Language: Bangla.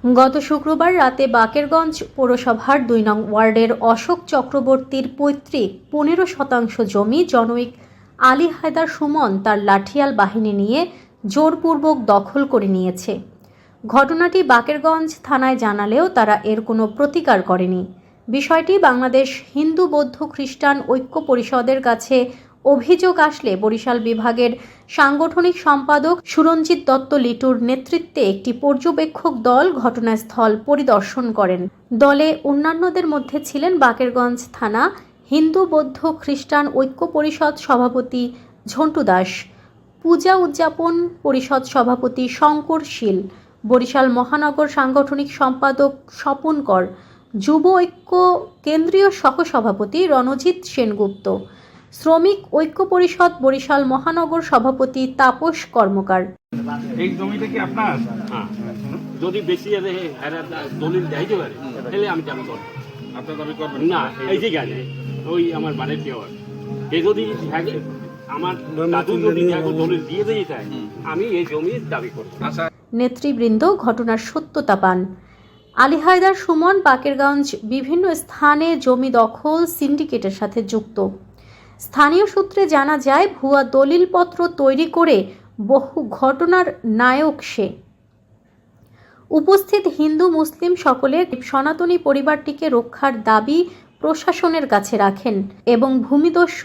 গত শুক্রবার রাতে বাকেরগঞ্জ পৌরসভার ২ নং ওয়ার্ডের অশোক চক্রবর্তীর পৈতৃক ১৫% জমি জনৈক আলী হায়দার সুমন তার লাঠিয়াল বাহিনী নিয়ে জোরপূর্বক দখল করে নিয়েছে। ঘটনাটি বাকেরগঞ্জ থানায় জানালেও তারা এর কোনো প্রতিকার করেনি। বিষয়টি বাংলাদেশ হিন্দু বৌদ্ধ খ্রিস্টান ঐক্য পরিষদের কাছে অভিযোগ আসলে বরিশাল বিভাগের সাংগঠনিক সম্পাদক সুরঞ্জিত দত্ত লিটুর নেতৃত্বে একটি পর্যবেক্ষক দল ঘটনাস্থল পরিদর্শন করেন। দলে অন্যান্যদের মধ্যে ছিলেন বাকেরগঞ্জ থানা হিন্দু বৌদ্ধ খ্রিস্টান ঐক্য পরিষদ সভাপতি ঝন্টু দাস, পূজা উদযাপন পরিষদ সভাপতি শঙ্কর শীল, বরিশাল মহানগর সাংগঠনিক সম্পাদক স্বপন কর, যুব ঐক্য কেন্দ্রীয় সহসভাপতি রণজিৎ সেনগুপ্ত, শ্রমিক ঐক্য পরিষদ বরিশাল মহানগর সভাপতি তাপস কর্মকার। এই জমিটা কি আপনার? হ্যাঁ, যদি বেশি দলিল দেখাইতে পারে তাহলে আমি দাবি করবো। আপনার দাবি করবেন না, এই যে গেছে ওই আমার বাড়ির দেওয়ার এ যদি আমার দাদু যদি দলিল দিয়ে দিয়ে যায় আমি এই জমির দাবি করবো। আচ্ছা, নেতৃবৃন্দ ঘটনার সত্যতা পান। আলী হায়দার সুমন বাকেরগঞ্জ বিভিন্ন স্থানে জমি দখল সিন্ডিকেটের সাথে যুক্ত। স্থানীয় সূত্রে জানা যায় ভুয়া দলিলপত্র তৈরি করে বহু ঘটনার নায়ক সে। উপস্থিত হিন্দু মুসলিম সকলে সনাতনী পরিবারটিকে রক্ষার দাবি প্রশাসনের কাছে রাখেন এবং ভূমিদস্যু